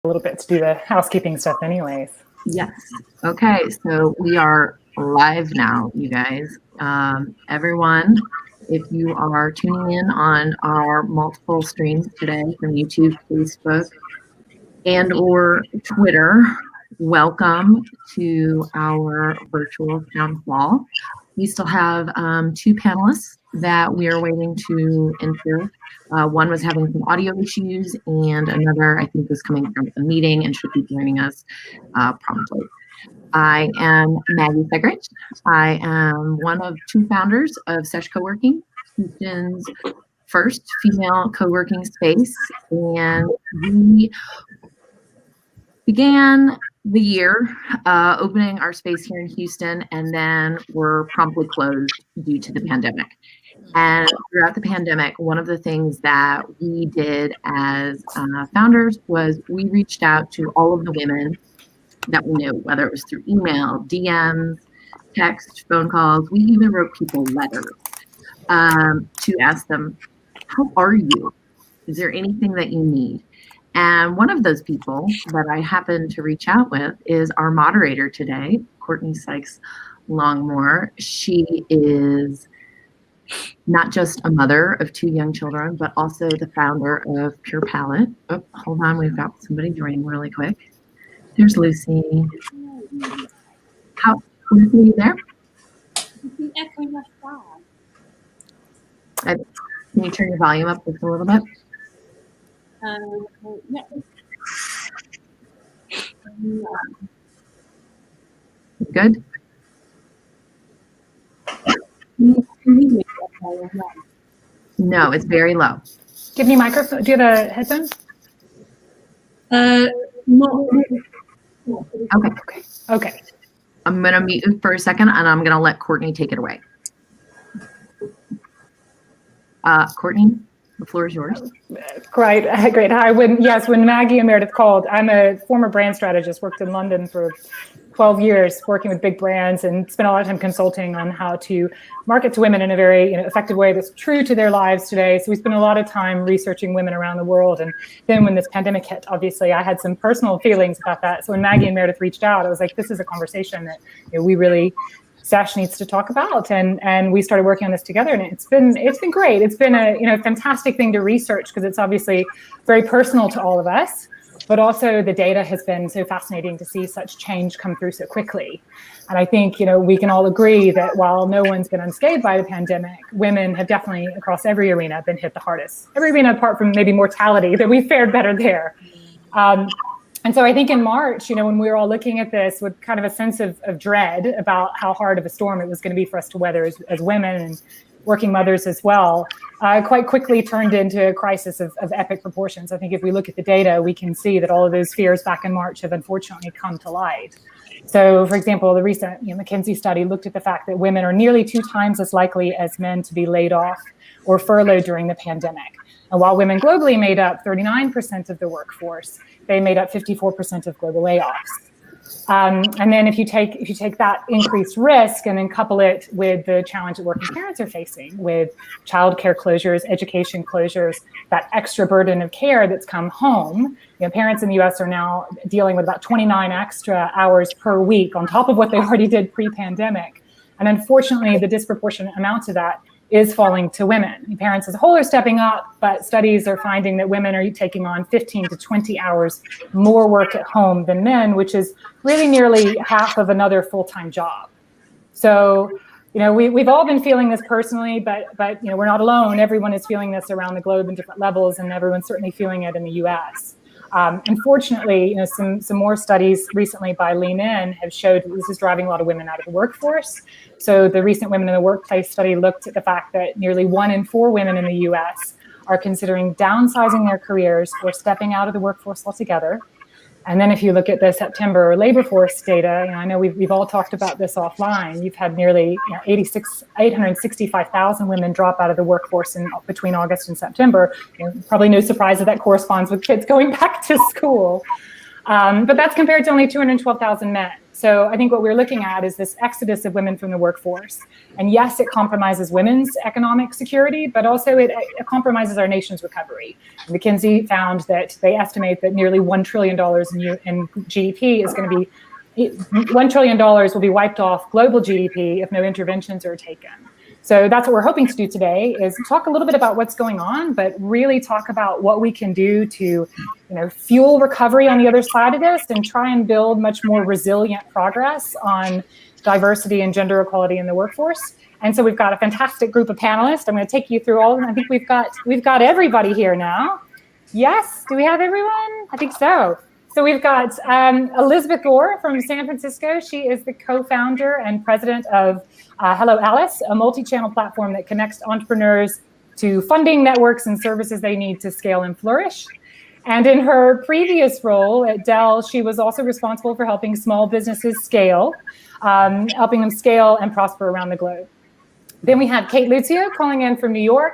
a little bit to do the housekeeping stuff anyways. Yes. Okay, so we are live now, you guys. Everyone, if you are tuning in on our multiple streams today from YouTube, Facebook, and or Twitter, welcome to our virtual town hall. We still have two panelists that we are waiting to enter. One was having some audio issues, and another, I think, was coming from a meeting and should be joining us promptly. I am Maggie Segrich. I am one of two founders of Sesh Coworking, Houston's first female co-working space, and we began the year opening our space here in Houston, and then were promptly closed due to the pandemic. And throughout the pandemic, one of the things that we did as founders was we reached out to all of the women that we knew, whether it was through email, DMs, text, phone calls. We even wrote people letters to ask them, how are you? Is there anything that you need? And one of those people that I happened to reach out with is our moderator today, Courtney Sikes Longmore. She is not just a mother of two young children, but also the founder of Pure Palate. Oh, hold on, we've got somebody joining really quick. There's Lucie. How, Lucie, are you there? Can you turn your volume up just a little bit? Yeah. Good? No, it's very low. Give me a microphone. Do you have a headphone? Okay. I'm going to mute you for a second, and I'm going to let Courtney take it away. Courtney, the floor is yours. Great. Hi. When Maggie and Meredith called, I'm a former brand strategist, worked in London for 12 years working with big brands and spent a lot of time consulting on how to market to women in a very effective way that's true to their lives today. So we spent a lot of time researching women around the world. And then when this pandemic hit, obviously I had some personal feelings about that. So when Maggie and Meredith reached out, I was like, this is a conversation that we really, Sesh needs to talk about. And we started working on this together, and it's been great. It's been a fantastic thing to research because it's obviously very personal to all of us. But also the data has been so fascinating to see such change come through so quickly. And I think, we can all agree that while no one's been unscathed by the pandemic, women have definitely across every arena been hit the hardest. Every arena apart from maybe mortality, that we fared better there. And so I think in March, when we were all looking at this with kind of a sense of dread about how hard of a storm it was going to be for us to weather as women and working mothers as well, quite quickly turned into a crisis of epic proportions. I think if we look at the data, we can see that all of those fears back in March have unfortunately come to light. So, for example, the recent McKinsey study looked at the fact that women are nearly 2 times as likely as men to be laid off or furloughed during the pandemic. And while women globally made up 39% of the workforce, they made up 54% of global layoffs. And then if you take that increased risk and then couple it with the challenge that working parents are facing with childcare closures, education closures, that extra burden of care that's come home, parents in the US are now dealing with about 29 extra hours per week on top of what they already did pre-pandemic. And unfortunately, the disproportionate amount of that is falling to women. Parents as a whole are stepping up, but studies are finding that women are taking on 15 to 20 hours more work at home than men, which is really nearly half of another full-time job. So, we've all been feeling this personally, but we're not alone. Everyone is feeling this around the globe in different levels, and everyone's certainly feeling it in the US. Unfortunately, some more studies recently by Lean In have showed that this is driving a lot of women out of the workforce. So the recent Women in the Workplace study looked at the fact that nearly 1 in 4 women in the US are considering downsizing their careers or stepping out of the workforce altogether. And then if you look at the September labor force data, I know we've all talked about this offline. You've had nearly 865,000 women drop out of the workforce between August and September. Probably no surprise that corresponds with kids going back to school. But that's compared to only 212,000 men. So I think what we're looking at is this exodus of women from the workforce. And yes, it compromises women's economic security, but also it compromises our nation's recovery. McKinsey found that they estimate that nearly $1 trillion in GDP is going to be, $1 trillion will be wiped off global GDP if no interventions are taken. So that's what we're hoping to do today, is talk a little bit about what's going on, but really talk about what we can do to, fuel recovery on the other side of this and try and build much more resilient progress on diversity and gender equality in the workforce. And so we've got a fantastic group of panelists. I'm going to take you through all of them. I think we've got everybody here now. Yes, do we have everyone? I think so. So we've got Elizabeth Gore from San Francisco. She is the co-founder and president of Hello Alice, a multi-channel platform that connects entrepreneurs to funding networks and services they need to scale and flourish. And in her previous role at Dell, she was also responsible for helping small businesses scale, helping them scale and prosper around the globe. Then we have Cate Luzio calling in from New York.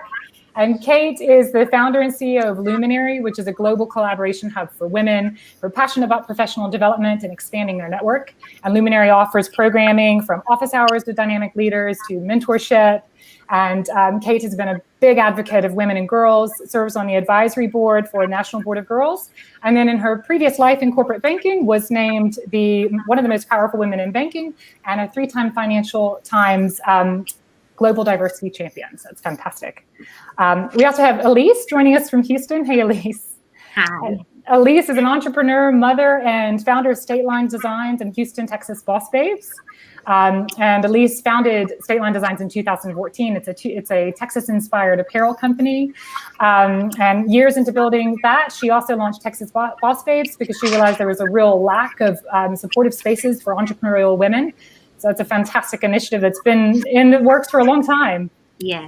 And Cate is the founder and CEO of Luminary, which is a global collaboration hub for women who are passionate about professional development and expanding their network. And Luminary offers programming from office hours to dynamic leaders to mentorship. And Cate has been a big advocate of women and girls, serves on the advisory board for National Board of Girls. And then in her previous life in corporate banking was named one of the most powerful women in banking and a 3-time Financial Times Global Diversity Champion. So it's fantastic. We also have Elise joining us from Houston. Hey, Elise. Hi. Elise is an entrepreneur, mother, and founder of State Line Designs and Houston, Texas Boss Babes. And Elise founded State Line Designs in 2014. It's a Texas-inspired apparel company. And years into building that, she also launched Texas Boss Babes because she realized there was a real lack of supportive spaces for entrepreneurial women. So it's a fantastic initiative that's been in the works for a long time. Yeah.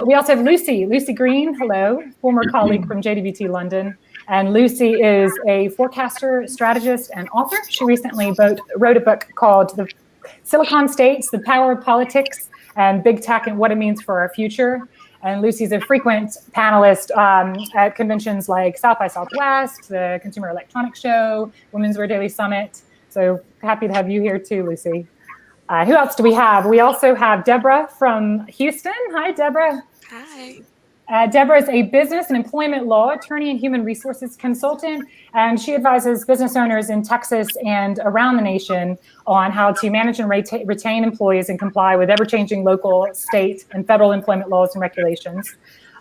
We also have Lucie Greene, hello, former colleague from JWT London. And Lucie is a forecaster, strategist, and author. She recently wrote a book called The Silicon States, The Power of Politics and Big Tech and What It Means for Our Future. And Lucie's a frequent panelist at conventions like South by Southwest, the Consumer Electronics Show, Women's Wear Daily Summit. So happy to have you here too, Lucie. Who else do we have? We also have Deborah from Houston. Hi, Deborah. Hi. Deborah is a business and employment law attorney and human resources consultant, and she advises business owners in Texas and around the nation on how to manage and retain employees and comply with ever-changing local, state, and federal employment laws and regulations.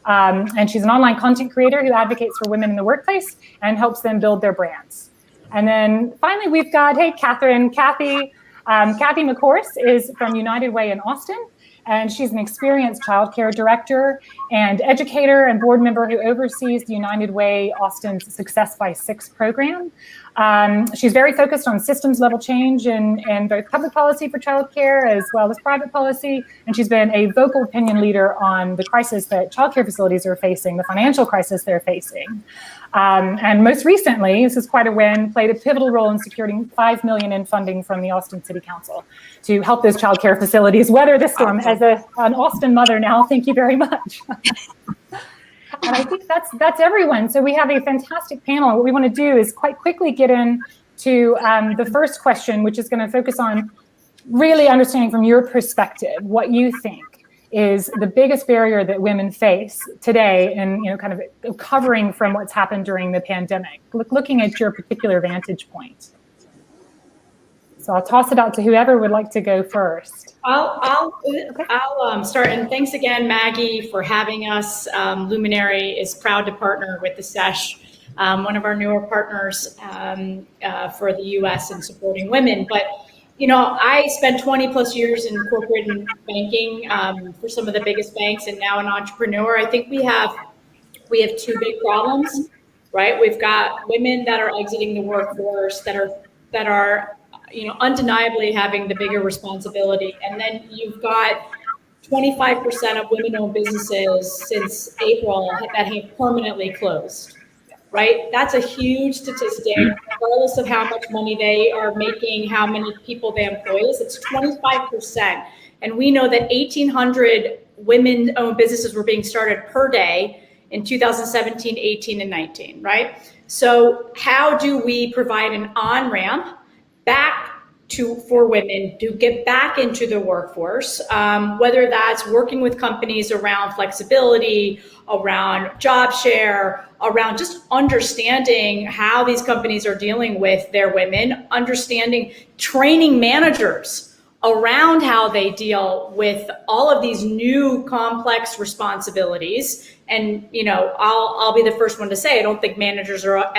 And she's an online content creator who advocates for women in the workplace and helps them build their brands. And then finally, we've got, hey, Cathy McHorse is from United Way in Austin. And she's an experienced childcare director and educator and board member who oversees the United Way Austin's Success by 6 program. She's very focused on systems level change in both public policy for childcare as well as private policy. And she's been a vocal opinion leader on the crisis that childcare facilities are facing, the financial crisis they're facing. And most recently, this is quite a win, played a pivotal role in securing $5 million in funding from the Austin City Council to help those childcare facilities weather the storm. As an Austin mother now, thank you very much. And I think that's everyone. So we have a fantastic panel. What we want to do is quite quickly get into the first question, which is going to focus on really understanding from your perspective what you think is the biggest barrier that women face today in kind of recovering from what's happened during the pandemic, looking at your particular vantage point. So I'll toss it out to whoever would like to go first. I'll start, and thanks again, Maggie, for having us. Luminary is proud to partner with the Sesh, one of our newer partners for the U.S. in supporting women. But I spent 20 plus years in corporate and banking for some of the biggest banks, and now an entrepreneur. I think we have 2 big problems, right? We've got women that are exiting the workforce that are undeniably having the bigger responsibility. And then you've got 25% of women-owned businesses since April that have permanently closed, right? That's a huge statistic, regardless of how much money they are making, how many people they employ. It's 25%. And we know that 1,800 women-owned businesses were being started per day in 2017, 18, and 19, right? So how do we provide an on-ramp back for women to get back into the workforce, whether that's working with companies around flexibility, around job share, around just understanding how these companies are dealing with their women, understanding training managers around how they deal with all of these new complex responsibilities. And, I'll be the first one to say, I don't think managers are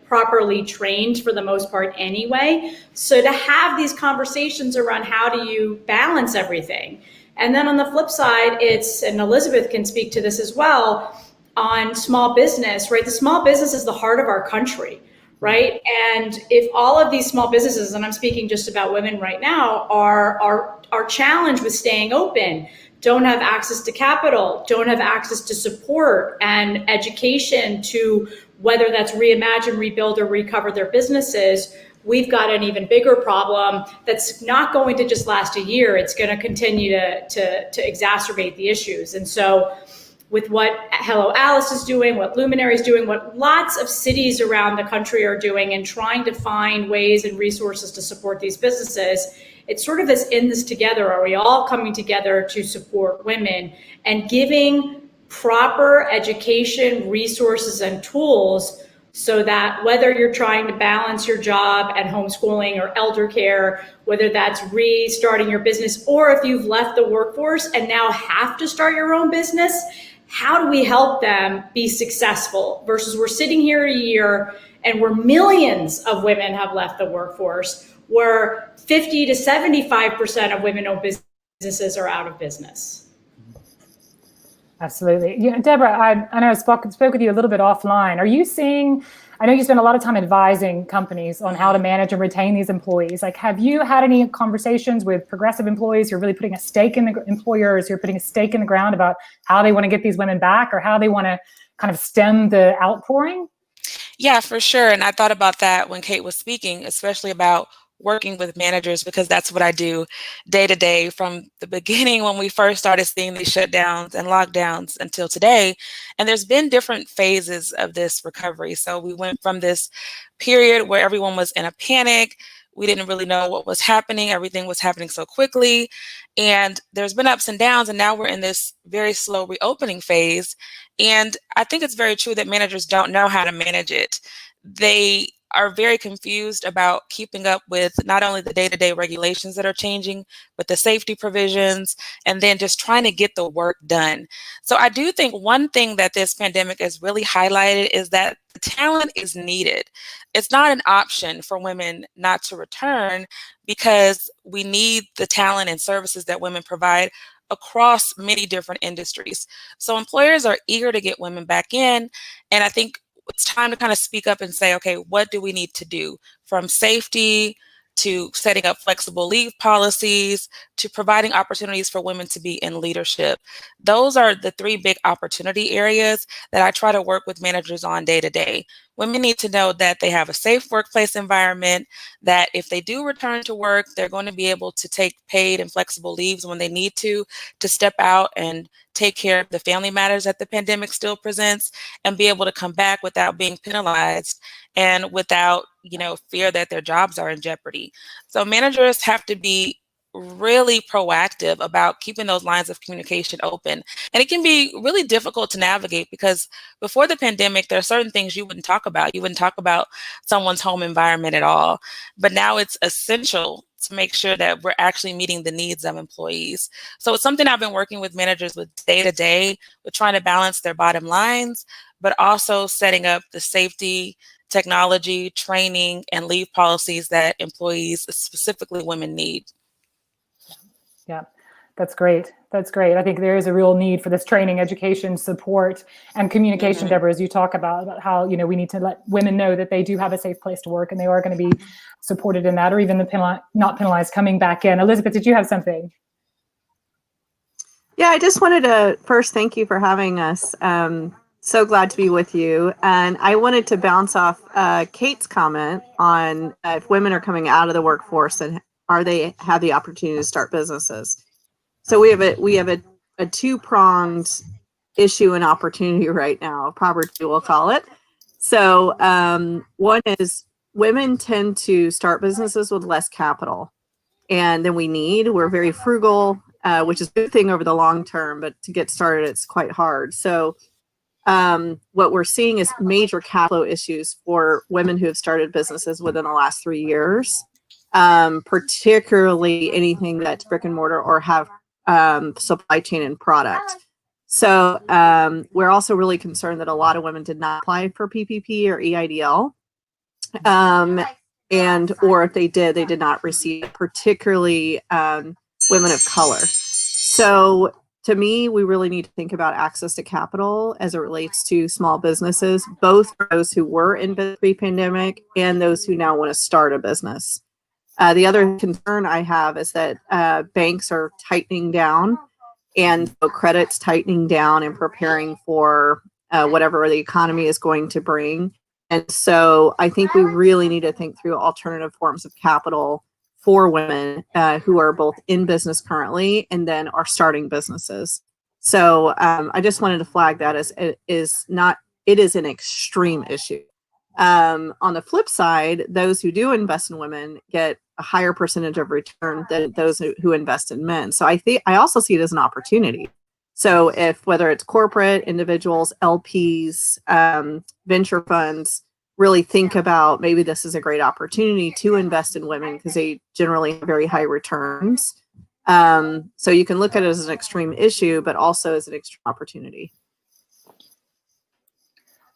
properly trained for the most part anyway. So to have these conversations around how do you balance everything. And then on the flip side, and Elizabeth can speak to this as well, on small business, right? The small business is the heart of our country, right? And if all of these small businesses, and I'm speaking just about women right now, are challenged with staying open, don't have access to capital, don't have access to support and education to whether that's reimagine, rebuild, or recover their businesses, we've got an even bigger problem that's not going to just last a year. It's going to continue to exacerbate the issues. And so with what Hello Alice is doing, what Luminary is doing, what lots of cities around the country are doing and trying to find ways and resources to support these businesses, it's sort of this in this together. Are we all coming together to support women and giving proper education, resources, and tools so that whether you're trying to balance your job and homeschooling or elder care, whether that's restarting your business, or if you've left the workforce and now have to start your own business, how do we help them be successful versus we're sitting here a year and where millions of women have left the workforce, where 50 to 75% of women-owned businesses are out of business. Absolutely. Yeah, Deborah, I know I spoke with you a little bit offline. Are you seeing, I know you spend a lot of time advising companies on how to manage and retain these employees. Like, have you had any conversations with progressive employees who are really putting a stake in the employers who are putting a stake in the ground about how they want to get these women back or how they want to kind of stem the outpouring? Yeah, for sure. And I thought about that when Cate was speaking, especially about working with managers, because that's what I do day to day from the beginning when we first started seeing these shutdowns and lockdowns until today. And there's been different phases of this recovery. So we went from this period where everyone was in a panic. We didn't really know what was happening. Everything was happening so quickly. And there's been ups and downs. And now we're in this very slow reopening phase. And I think it's very true that managers don't know how to manage it. They are very confused about keeping up with not only the day-to-day regulations that are changing, but the safety provisions, and then just trying to get the work done. So I do think one thing that this pandemic has really highlighted is that the talent is needed. It's not an option for women not to return because we need the talent and services that women provide across many different industries. So employers are eager to get women back in, and I think it's time to kind of speak up and say, okay, what do we need to do, from safety to setting up flexible leave policies to providing opportunities for women to be in leadership. Those are the three big opportunity areas that I try to work with managers on day to day. Women need to know that they have a safe workplace environment, that if they do return to work, they're going to be able to take paid and flexible leaves when they need to step out and take care of the family matters that the pandemic still presents, and be able to come back without being penalized and without, fear that their jobs are in jeopardy. So managers have to be really proactive about keeping those lines of communication open. And it can be really difficult to navigate because before the pandemic, there are certain things you wouldn't talk about. You wouldn't talk about someone's home environment at all. But now it's essential to make sure that we're actually meeting the needs of employees. So it's something I've been working with managers with day to day, with trying to balance their bottom lines, but also setting up the safety, technology, training, and leave policies that employees, specifically women, need. Yeah, that's great. That's great. I think there is a real need for this training, education, support, and communication, Deborah, as you talk about how, we need to let women know that they do have a safe place to work and they are going to be supported in that, or even not penalized coming back in. Elizabeth, did you have something? Yeah, I just wanted to first thank you for having us. So glad to be with you. And I wanted to bounce off Cate's comment on if women are coming out of the workforce and are they have the opportunity to start businesses. So we have a two-pronged issue and opportunity right now, poverty we'll call it. So one is women tend to start businesses with less capital than we need. We're very frugal, which is a good thing over the long term, but to get started, it's quite hard. So what we're seeing is major cash flow issues for women who have started businesses within the last 3 years, particularly anything that's brick and mortar or have supply chain and product. So we're also really concerned that a lot of women did not apply for PPP or EIDL. Or if they did not receive it, particularly women of color. So to me, we really need to think about access to capital as it relates to small businesses, both for those who were in pre-pandemic and those who now want to start a business. The other concern I have is that banks are tightening down, and so credit's tightening down and preparing for whatever the economy is going to bring. And so I think we really need to think through alternative forms of capital for women who are both in business currently and then are starting businesses. So I just wanted to flag that as it is an extreme issue. On the flip side, those who do invest in women get a higher percentage of return than those who invest in men. So I also see it as an opportunity. So whether it's corporate, individuals, LPs, venture funds, really think about maybe this is a great opportunity to invest in women because they generally have very high returns. So you can look at it as an extreme issue, but also as an extreme opportunity.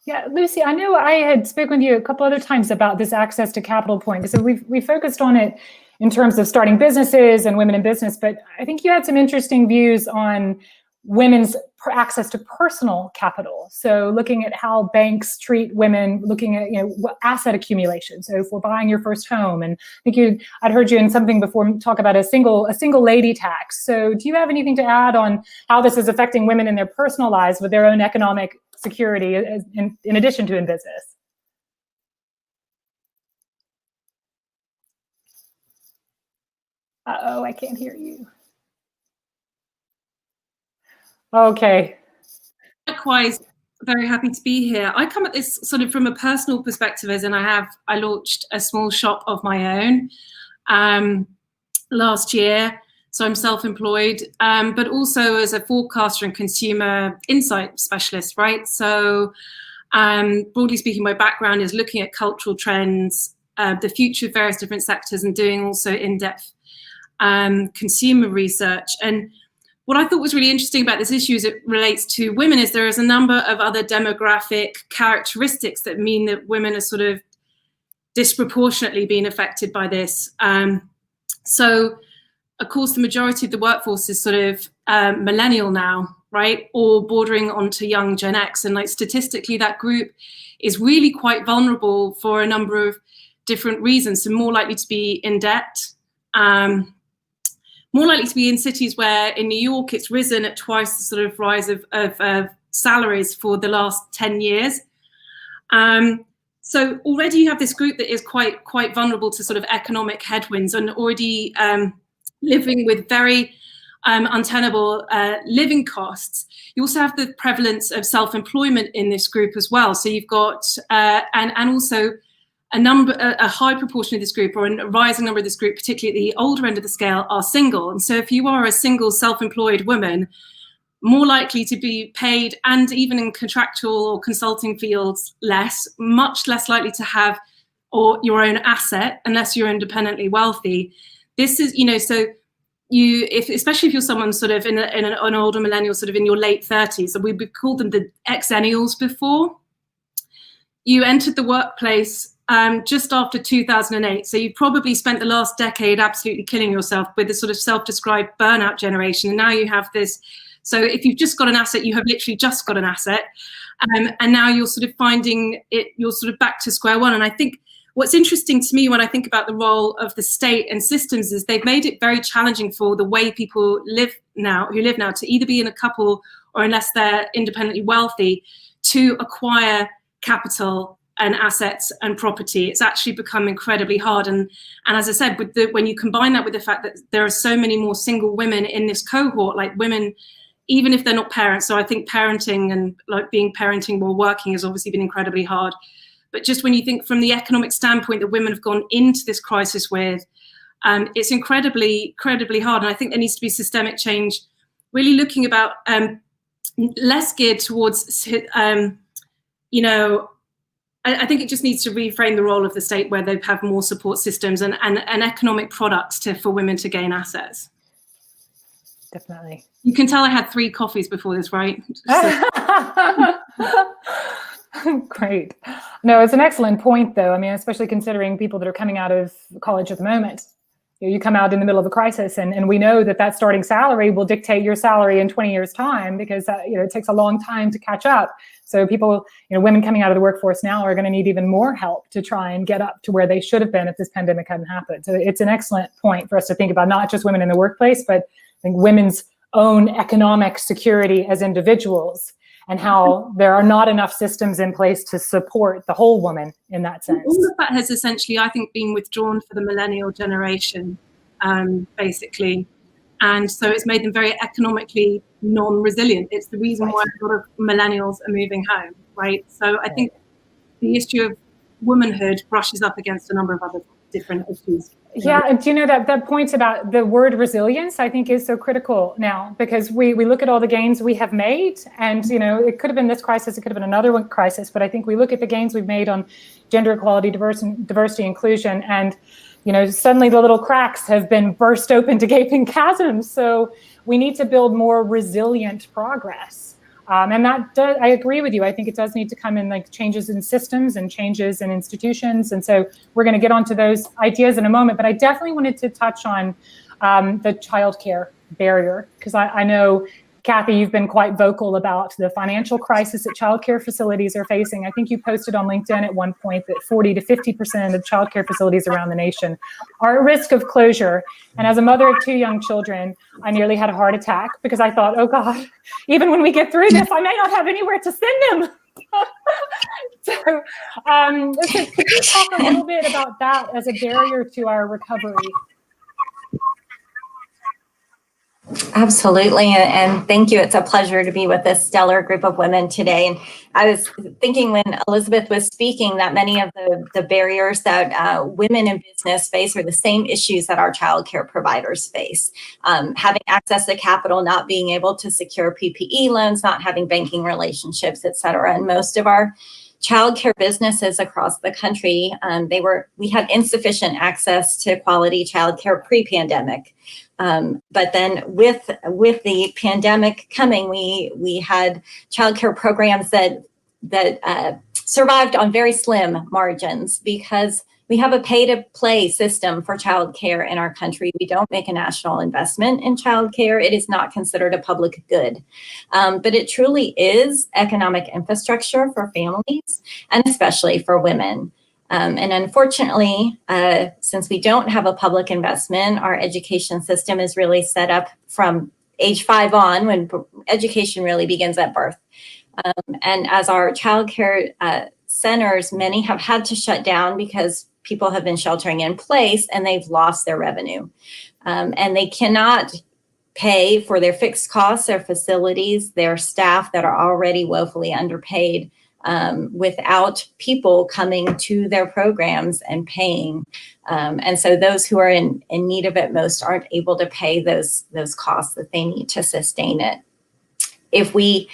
Yeah, Lucie, I know I had spoken with you a couple other times about this access to capital point. So we focused on it in terms of starting businesses and women in business, but I think you had some interesting views on women's access to personal capital. So looking at how banks treat women, looking at asset accumulation. So if we're buying your first home, and I think I'd heard you in something before talk about a single lady tax. So do you have anything to add on how this is affecting women in their personal lives with their own economic security in addition to in business? Uh-oh, I can't hear you. Okay. Likewise, very happy to be here. I come at this sort of from a personal perspective, as in I launched a small shop of my own last year. So I'm self-employed, but also as a forecaster and consumer insight specialist, right? So broadly speaking, my background is looking at cultural trends, the future of various different sectors, and doing also in-depth consumer research. And what I thought was really interesting about this issue as it relates to women is there is a number of other demographic characteristics that mean that women are sort of disproportionately being affected by this. So, of course, the majority of the workforce is sort of millennial now, right? Or bordering onto young Gen X. And like statistically, that group is really quite vulnerable for a number of different reasons. So more likely to be in debt, more likely to be in cities where in New York it's risen at twice the sort of rise of salaries for the last 10 years. So already you have this group that is quite vulnerable to sort of economic headwinds and already living with very untenable living costs. You also have the prevalence of self-employment in this group as well. So you've got, and also a high proportion of this group, or a rising number of this group, particularly at the older end of the scale, are single. And so if you are a single self-employed woman, more likely to be paid, and even in contractual or consulting fields, much less likely to have your own asset unless you're independently wealthy. This is, so especially if you're someone sort of in an older millennial, sort of in your late 30s, and we called them the Xennials before, you entered the workplace just after 2008. So you probably spent the last decade absolutely killing yourself with this sort of self-described burnout generation. And now you have this. So if you've just got an asset, you have literally just got an asset. And now you're sort of finding it, you're sort of back to square one. And I think what's interesting to me when I think about the role of the state and systems is they've made it very challenging for the way people who live now to either be in a couple or, unless they're independently wealthy, to acquire capital and assets and property. It's actually become incredibly hard. And as I said, when you combine that with the fact that there are so many more single women in this cohort, like women even if they're not parents. So I think parenting and like being parenting while working has obviously been incredibly hard. But just when you think from the economic standpoint that women have gone into this crisis with, it's incredibly hard. And I think there needs to be systemic change, really looking about less geared towards, I think it just needs to reframe the role of the state where they have more support systems and economic products for women to gain assets. Definitely. You can tell I had 3 coffees before this, right? Great. No, it's an excellent point, though. I mean, especially considering people that are coming out of college at the moment. You come out in the middle of a crisis, and we know that starting salary will dictate your salary in 20 years' time, because it takes a long time to catch up. So people, women coming out of the workforce now are going to need even more help to try and get up to where they should have been if this pandemic hadn't happened. So it's an excellent point for us to think about, not just women in the workplace, but I think women's own economic security as individuals, and how there are not enough systems in place to support the whole woman in that sense. All of that has essentially, I think, been withdrawn for the millennial generation, basically. And so it's made them very economically non-resilient. It's the reason why a lot of millennials are moving home, right? So I think the issue of womanhood brushes up against a number of other different issues. Yeah, and do you know that point about the word resilience, I think, is so critical now, because we look at all the gains we have made, and it could have been this crisis, it could have been another crisis, but I think we look at the gains we've made on gender equality, diversity, inclusion, and suddenly the little cracks have been burst open to gaping chasms. So we need to build more resilient progress. And that does, I agree with you. I think it does need to come in like changes in systems and changes in institutions. And so we're going to get onto those ideas in a moment. But I definitely wanted to touch on the childcare barrier, because I know, Kathy, you've been quite vocal about the financial crisis that childcare facilities are facing. I think you posted on LinkedIn at one point that 40 to 50% of childcare facilities around the nation are at risk of closure. And as a mother of 2 young children, I nearly had a heart attack, because I thought, oh God, even when we get through this, I may not have anywhere to send them. So could you talk a little bit about that as a barrier to our recovery? Absolutely, and thank you. It's a pleasure to be with this stellar group of women today. And I was thinking when Elizabeth was speaking that many of the barriers that women in business face are the same issues that our childcare providers face. Having access to capital, not being able to secure PPE loans, not having banking relationships, et cetera. And most of our childcare businesses across the country, we had insufficient access to quality childcare pre-pandemic. But then with the pandemic coming, we had childcare programs that survived on very slim margins, because we have a pay-to-play system for childcare in our country. We don't make a national investment in childcare. It is not considered a public good, but it truly is economic infrastructure for families, and especially for women. And unfortunately, since we don't have a public investment, our education system is really set up from age 5 on, when education really begins at birth. And as our childcare centers, many have had to shut down because people have been sheltering in place and they've lost their revenue. And they cannot pay for their fixed costs, their facilities, their staff that are already woefully underpaid, without people coming to their programs and paying. And so those who are in need of it most aren't able to pay those costs that they need to sustain it. If we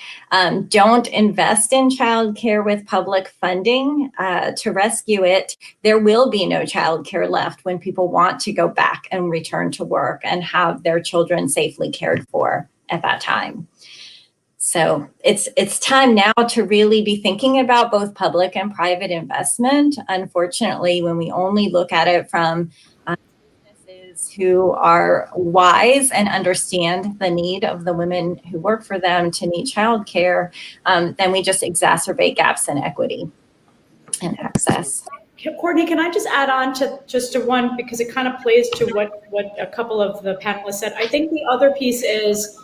don't invest in childcare with public funding to rescue it, there will be no childcare left when people want to go back and return to work and have their children safely cared for at that time. So it's time now to really be thinking about both public and private investment. Unfortunately, when we only look at it from businesses who are wise and understand the need of the women who work for them to need childcare, then we just exacerbate gaps in equity and access. Courtney, can I just add on to one, because it kind of plays to what a couple of the panelists said. I think the other piece is,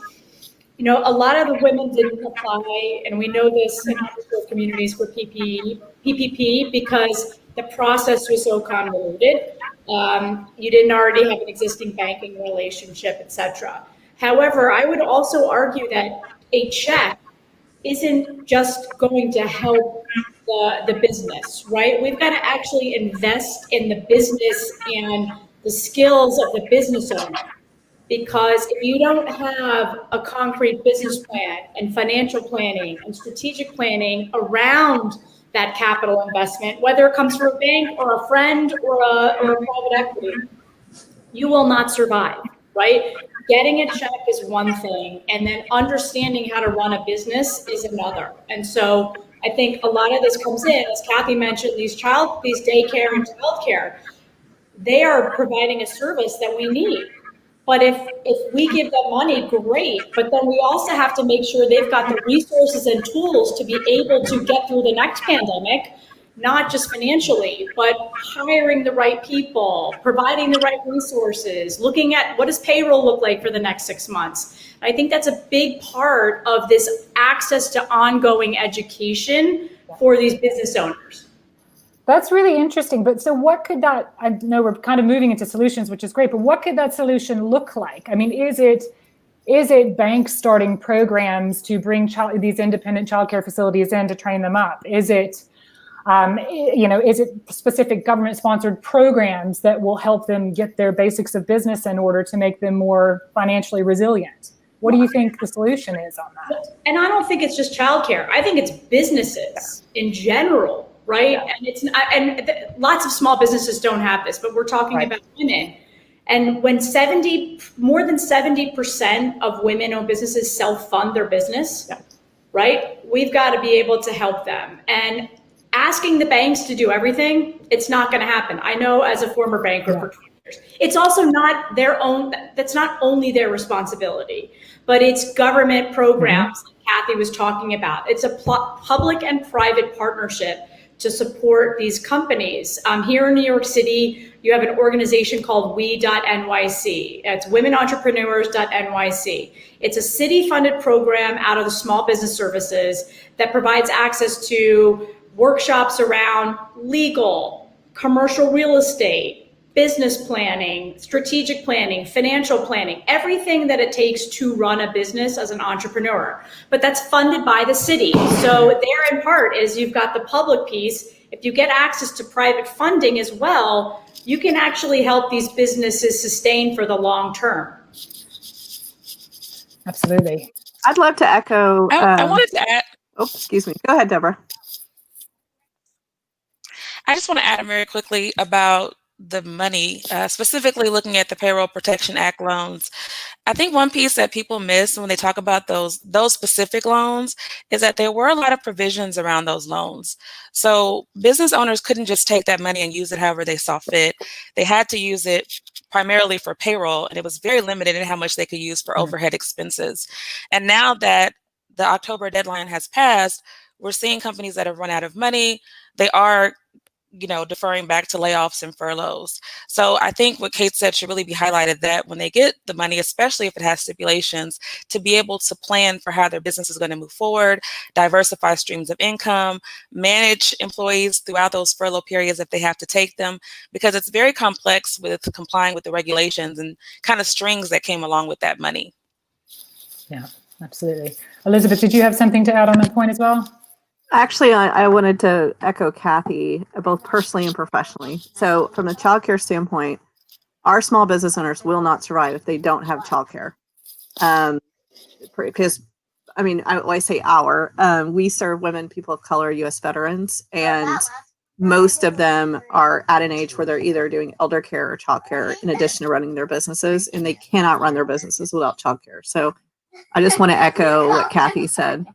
a lot of the women didn't apply, and we know this in underserved communities for PPP, because the process was so convoluted. You didn't already have an existing banking relationship, et cetera. However, I would also argue that a check isn't just going to help the business, right? We've got to actually invest in the business and the skills of the business owner. Because if you don't have a concrete business plan and financial planning and strategic planning around that capital investment, whether it comes from a bank or a friend or a private equity, you will not survive, right? Getting a check is one thing, and then understanding how to run a business is another. And so I think a lot of this comes in, as Kathy mentioned, these daycare and childcare, they are providing a service that we need. But if we give them money, great. But then we also have to make sure they've got the resources and tools to be able to get through the next pandemic, not just financially, but hiring the right people, providing the right resources, looking at what does payroll look like for the next 6 months. I think that's a big part of this access to ongoing education for these business owners. That's really interesting. But so what could that, I know we're kind of moving into solutions, which is great, but what could that solution look like? I mean, is it banks starting programs to bring these independent childcare facilities in to train them up? Is it, is it specific government sponsored programs that will help them get their basics of business in order to make them more financially resilient? What do you think the solution is on that? And I don't think it's just childcare. I think it's businesses in general. Right. Yeah. And lots of small businesses don't have this, but we're talking about women. And when more than 70% of women-owned businesses self-fund their business, right? We've got to be able to help them. And asking the banks to do everything, it's not going to happen. I know as a former banker for 20 years, it's also not their own, that's not only their responsibility, but it's government programs like Kathy was talking about. It's a public and private partnership to support these companies. Here in New York City, you have an organization called we.nyc. It's womenentrepreneurs.nyc. It's a city-funded program out of the Small Business Services that provides access to workshops around legal, commercial real estate, business planning, strategic planning, financial planning, everything that it takes to run a business as an entrepreneur. But that's funded by the city. So there in part is you've got the public piece. If you get access to private funding as well, you can actually help these businesses sustain for the long term. Absolutely. I'd love to echo. I wanted to add. Oh, excuse me. Go ahead, Deborah. I just want to add very quickly about the money, specifically looking at the Payroll Protection Act loans. I think one piece that people miss when they talk about those specific loans is that there were a lot of provisions around those loans. So business owners couldn't just take that money and use it however they saw fit. They had to use it primarily for payroll, and it was very limited in how much they could use for overhead expenses. And now that the October deadline has passed, we're seeing companies that have run out of money. They are deferring back to layoffs and furloughs. So I think what Cate said should really be highlighted, that when they get the money, especially if it has stipulations, to be able to plan for how their business is going to move forward, diversify streams of income, manage employees throughout those furlough periods if they have to take them, because it's very complex with complying with the regulations and kind of strings that came along with that money. Yeah, absolutely. Elizabeth, did you have something to add on that point as well? Actually, I wanted to echo Kathy, both personally and professionally. So from the childcare standpoint, our small business owners will not survive if they don't have childcare. Because, I mean, I say we serve women, people of color, U.S. veterans, and most of them are at an age where they're either doing elder care or childcare in addition to running their businesses, and they cannot run their businesses without childcare. So I just want to echo what Kathy said.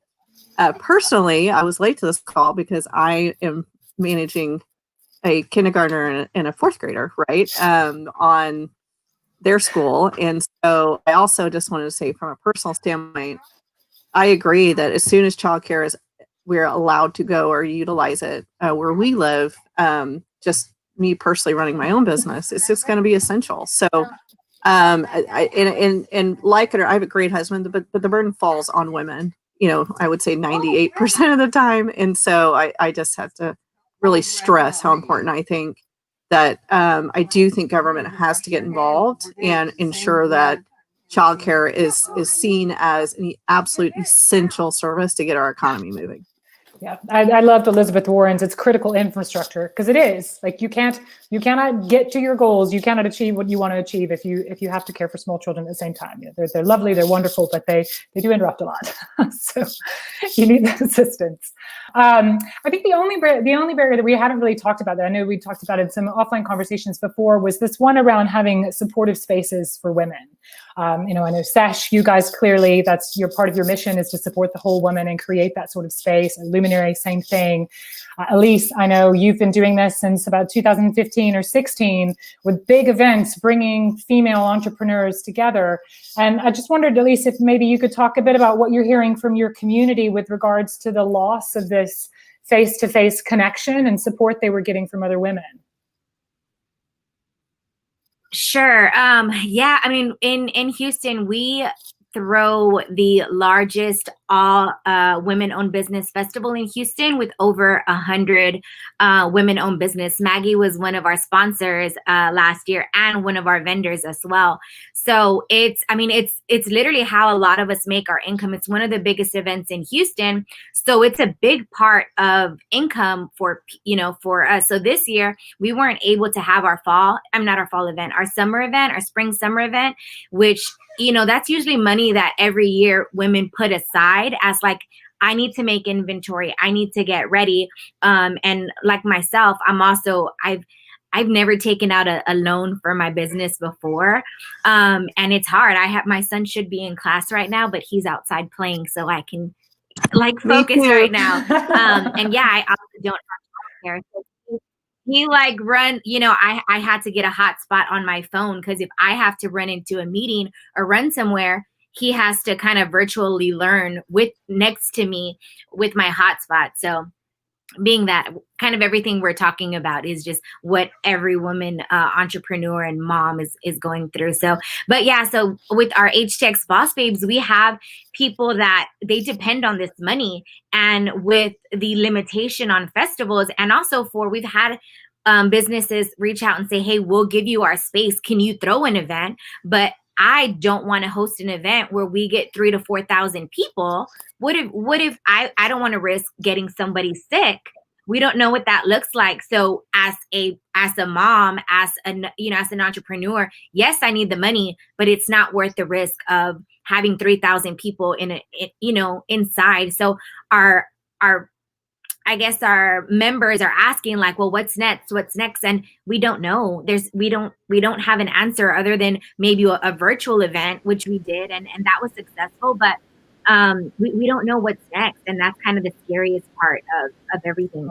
Personally, I was late to this call because I am managing a kindergartner and a fourth grader, right, on their school. And so I also just wanted to say, from a personal standpoint, I agree that as soon as childcare we're allowed to go or utilize it where we live, just me personally running my own business, it's just going to be essential. So and like it, or I have a great husband, but the burden falls on women. I would say 98% of the time. And so I just have to really stress how important I think that I do think government has to get involved and ensure that childcare is seen as an absolute essential service to get our economy moving. Yeah, I loved Elizabeth Warren's. It's critical infrastructure, because it is. Like, you cannot get to your goals. You cannot achieve what you want to achieve if you have to care for small children at the same time. You know, they're lovely, they're wonderful, but they do interrupt a lot. So you need the assistance. I think the only barrier that we hadn't really talked about, that I know we talked about in some offline conversations before, was this one around having supportive spaces for women. I know Sesh, you guys clearly, that's part of your mission, is to support the whole woman and create that sort of space. And Luminary, same thing. Elise, I know you've been doing this since about 2015 or 16 with big events, bringing female entrepreneurs together. And I just wondered, Elise, if maybe you could talk a bit about what you're hearing from your community with regards to the loss of this face-to-face connection and support they were getting from other women. Sure. Yeah, I mean, in Houston, we throw the largest all women-owned business festival in Houston with over 100 women-owned business. Maggie was one of our sponsors last year and one of our vendors as well. So it's literally how a lot of us make our income. It's one of the biggest events in Houston. So it's a big part of income for us. So this year we weren't able to have our spring summer event, which, that's usually money that every year women put aside as like, I need to make inventory, I need to get ready. And like myself, I've never taken out a loan for my business before. And it's hard. My son should be in class right now, but he's outside playing, so I can focus right now. And yeah, I also don't have childcare. So he run, I had to get a hotspot on my phone, because if I have to run into a meeting or run somewhere, he has to kind of virtually learn next to me with my hotspot. So being that kind of everything we're talking about is just what every woman entrepreneur and mom is going through. So, but yeah, so with our HTX Boss Babes, we have people that they depend on this money, and with the limitation on festivals, and also we've had businesses reach out and say, hey, we'll give you our space. Can you throw an event? But I don't want to host an event where we get 3,000 to 4,000 people. What if I don't want to risk getting somebody sick? We don't know what that looks like. So as a mom, as an entrepreneur, yes, I need the money, but it's not worth the risk of having 3,000 people inside. So our members are asking well, what's next? And we don't know. We don't have an answer other than maybe a virtual event, which we did, and that was successful, but we don't know what's next. And that's kind of the scariest part of everything.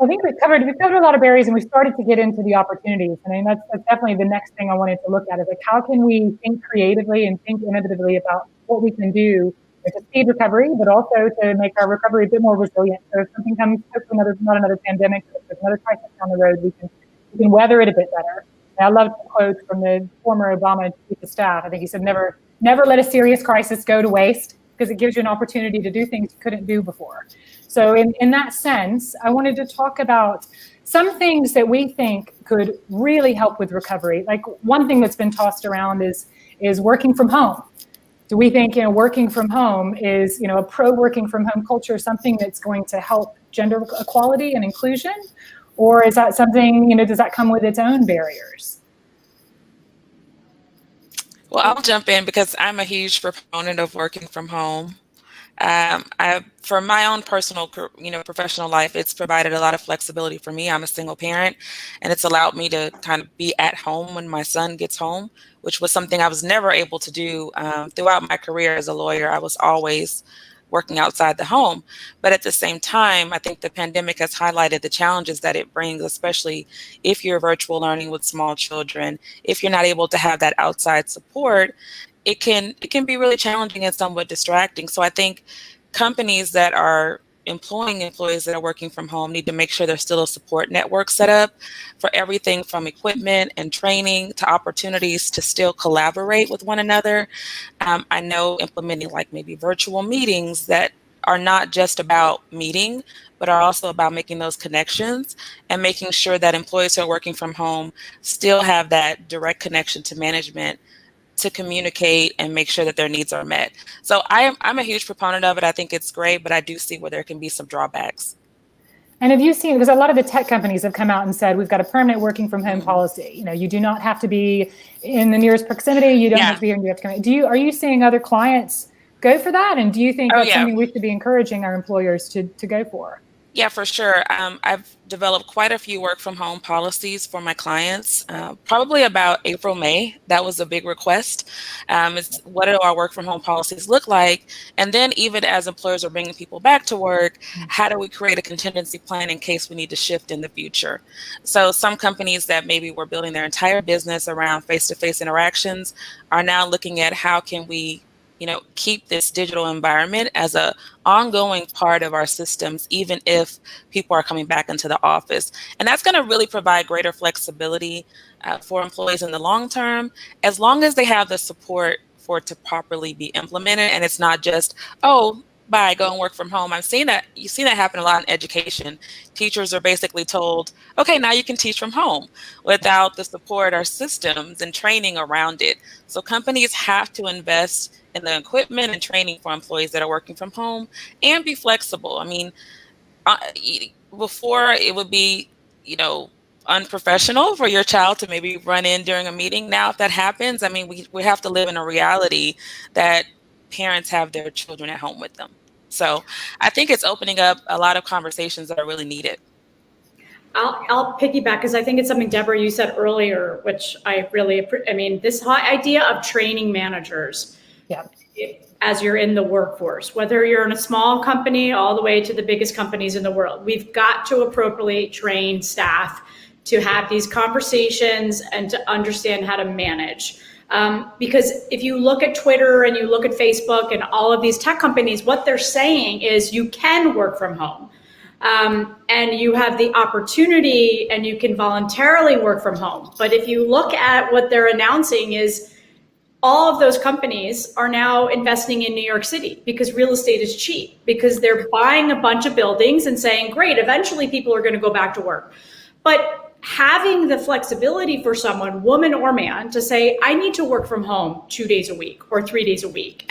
I think we've covered a lot of barriers, and we've started to get into the opportunities. I mean, that's definitely the next thing I wanted to look at, is how can we think creatively and think innovatively about what we can do to speed recovery, but also to make our recovery a bit more resilient. So if something comes, hopefully not another pandemic, but if there's another crisis down the road, we can weather it a bit better. And I love the quote from the former Obama chief of staff. I think he said, never let a serious crisis go to waste, because it gives you an opportunity to do things you couldn't do before. So in that sense, I wanted to talk about some things that we think could really help with recovery. Like, one thing that's been tossed around is working from home. Do we think, working from home is, a pro-working from home culture, something that's going to help gender equality and inclusion? Or is that something, does that come with its own barriers? Well, I'll jump in because I'm a huge proponent of working from home. For my own personal, professional life, it's provided a lot of flexibility for me. I'm a single parent, and it's allowed me to kind of be at home when my son gets home, which was something I was never able to do throughout my career as a lawyer. I was always working outside the home. But at the same time, I think the pandemic has highlighted the challenges that it brings, especially if you're virtual learning with small children. If you're not able to have that outside support, it can be really challenging and somewhat distracting. So I think companies that are employing employees that are working from home need to make sure there's still a support network set up for everything from equipment and training to opportunities to still collaborate with one another. I know implementing maybe virtual meetings that are not just about meeting, but are also about making those connections and making sure that employees who are working from home still have that direct connection to management to communicate and make sure that their needs are met. So I'm a huge proponent of it. I think it's great, but I do see where there can be some drawbacks. And have you seen, because a lot of the tech companies have come out and said, we've got a permanent working from home policy. You know, you do not have to be in the nearest proximity. You don't have to be here. You have to come. Are you seeing other clients go for that? And do you think that's something we should be encouraging our employers to go for? Yeah, for sure. I've developed quite a few work from home policies for my clients, probably about April, May. That was a big request. It's what do our work from home policies look like? And then even as employers are bringing people back to work, how do we create a contingency plan in case we need to shift in the future? So some companies that maybe were building their entire business around face-to-face interactions are now looking at how can we keep this digital environment as a ongoing part of our systems, even if people are coming back into the office. And that's going to really provide greater flexibility for employees in the long term, as long as they have the support for it to properly be implemented. And it's not just, oh, bye, go and work from home. You've seen that happen a lot in education. Teachers are basically told, okay, now you can teach from home without the support or systems and training around it. So companies have to invest in the equipment and training for employees that are working from home and be flexible. I mean, before it would be, unprofessional for your child to maybe run in during a meeting. Now, if that happens, I mean, we have to live in a reality that parents have their children at home with them. So I think it's opening up a lot of conversations that are really needed. I'll piggyback because I think it's something, Deborah, you said earlier, which this whole idea of training managers as you're in the workforce, whether you're in a small company all the way to the biggest companies in the world, we've got to appropriately train staff to have these conversations and to understand how to manage. Because if you look at Twitter and you look at Facebook and all of these tech companies, what they're saying is you can work from home. And you have the opportunity and you can voluntarily work from home. But if you look at what they're announcing is all of those companies are now investing in New York City because real estate is cheap, because they're buying a bunch of buildings and saying, great, eventually people are going to go back to work. But having the flexibility for someone, woman or man, to say, I need to work from home 2 days a week or 3 days a week.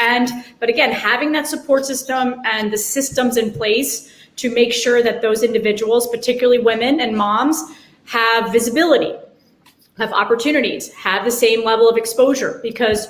But again, having that support system and the systems in place to make sure that those individuals, particularly women and moms, have visibility, have opportunities, have the same level of exposure. Because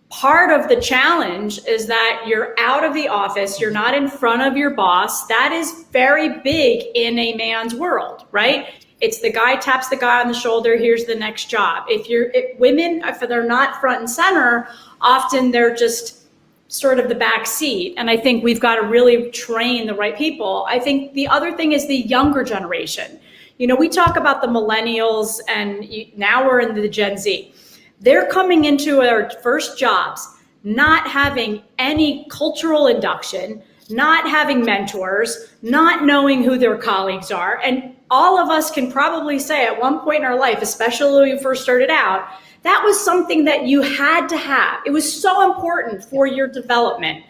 part of the challenge is that you're out of the office, you're not in front of your boss. That is very big in a man's world, right? It's the guy taps the guy on the shoulder, here's the next job. If women, if they're not front and center, often they're just sort of the back seat. And I think we've got to really train the right people. I think the other thing is the younger generation. We talk about the millennials and now we're in the Gen Z. They're coming into their first jobs, not having any cultural induction, not having mentors, not knowing who their colleagues are. And all of us can probably say at one point in our life, especially when we first started out, that was something that you had to have. It was so important for your development.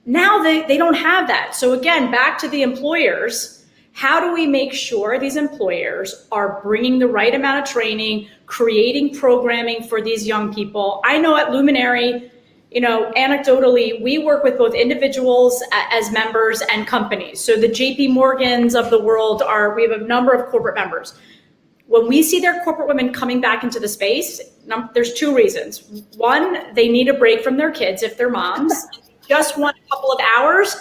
Now they don't have that. So again, back to the employers, how do we make sure these employers are bringing the right amount of training, creating programming for these young people? I know at Luminary, anecdotally, we work with both individuals as members and companies. So the JP Morgans of the world we have a number of corporate members. When we see their corporate women coming back into the space, there's two reasons. One, they need a break from their kids if they're moms, just want a couple of hours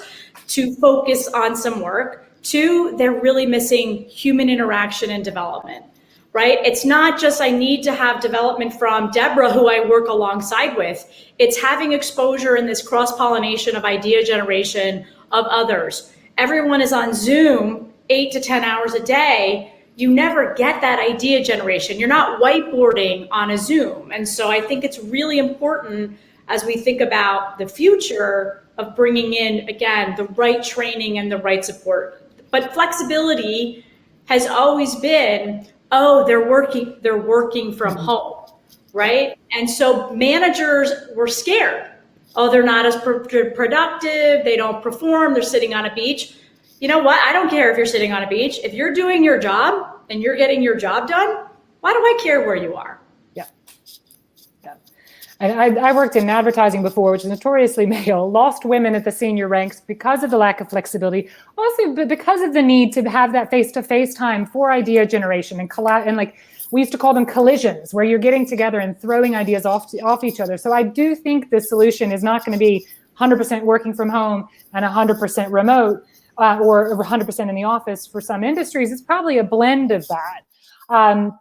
to focus on some work. Two, they're really missing human interaction and development, right? It's not just I need to have development from Deborah, who I work alongside with. It's having exposure in this cross-pollination of idea generation of others. Everyone is on Zoom 8 to 10 hours a day. You never get that idea generation. You're not whiteboarding on a Zoom. And so I think it's really important as we think about the future of bringing in, again, the right training and the right support. But flexibility has always been, they're working from home, right? And so managers were scared oh, they're not as productive, they don't perform, they're sitting on a beach. You know what? I don't care if you're sitting on a beach. If you're doing your job and you're getting your job done, why do I care where you are? Yeah. And I worked in advertising before, which is notoriously male, lost women at the senior ranks because of the lack of flexibility, also because of the need to have that face-to-face time for idea generation and like we used to call them collisions, where you're getting together and throwing ideas off each other. So I do think the solution is not going to be 100% working from home and 100% remote or 100% in the office for some industries. It's probably a blend of that.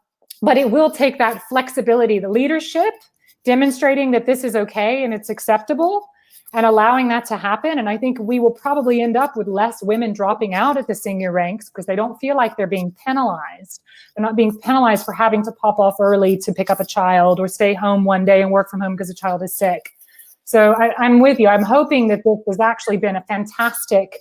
But it will take that flexibility, the leadership, demonstrating that this is okay and it's acceptable and allowing that to happen. And I think we will probably end up with less women dropping out at the senior ranks because they don't feel like they're being penalized. They're not being penalized for having to pop off early to pick up a child or stay home one day and work from home because a child is sick. So I'm with you. I'm hoping that this has actually been a fantastic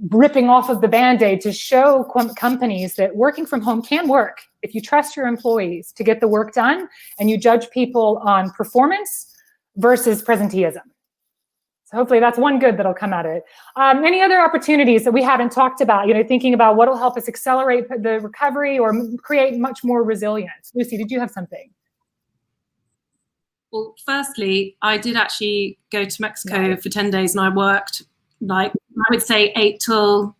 ripping off of the Band-Aid to show companies that working from home can work if you trust your employees to get the work done and you judge people on performance versus presenteeism. So hopefully that's one good that'll come out of it. Any other opportunities that we haven't talked about, thinking about what will help us accelerate the recovery or create much more resilience? Lucie, did you have something? Well, firstly, I did actually go to Mexico for 10 days and I worked I would say 8 till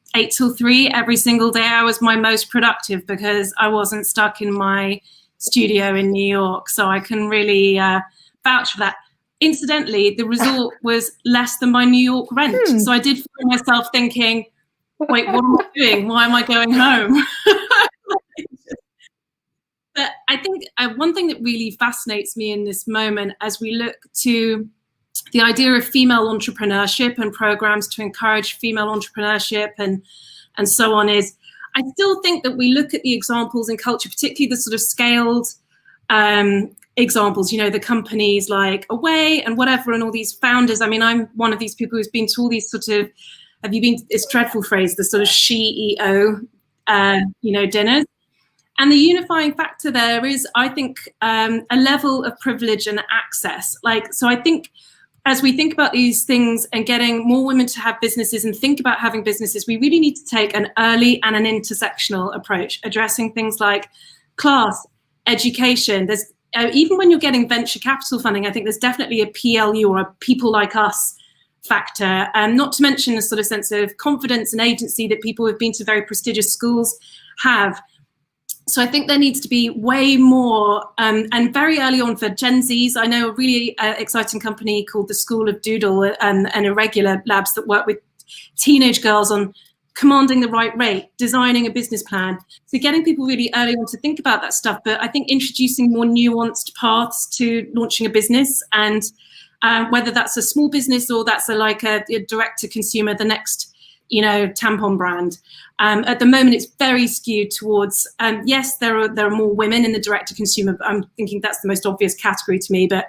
3 every single day. I was my most productive because I wasn't stuck in my studio in New York. So I can really vouch for that. Incidentally, the resort was less than my New York rent. So I did find myself thinking, wait, what am I doing? Why am I going home? But I think one thing that really fascinates me in this moment as we look to the idea of female entrepreneurship and programs to encourage female entrepreneurship and so on is, I still think that we look at the examples in culture, particularly the sort of scaled examples, the companies like Away and whatever, and all these founders. I mean, I'm one of these people who's been to all these sort of, have you been, this dreadful phrase, the sort of CEO, dinners. And the unifying factor there is, I think, a level of privilege and access. So I think, as we think about these things and getting more women to have businesses and think about having businesses, we really need to take an early and an intersectional approach, addressing things like class, education. There's even when you're getting venture capital funding, I think there's definitely a PLU or a people like us factor, not to mention a sort of sense of confidence and agency that people who've been to very prestigious schools have. So I think there needs to be way more, and very early on for Gen Zs, I know a really exciting company called the School of Doodle and Irregular Labs that work with teenage girls on commanding the right rate, designing a business plan. So getting people really early on to think about that stuff, but I think introducing more nuanced paths to launching a business, and whether that's a small business or that's a direct to consumer, the next tampon brand. At the moment, it's very skewed towards, yes, there are more women in the direct-to-consumer, but I'm thinking that's the most obvious category to me. But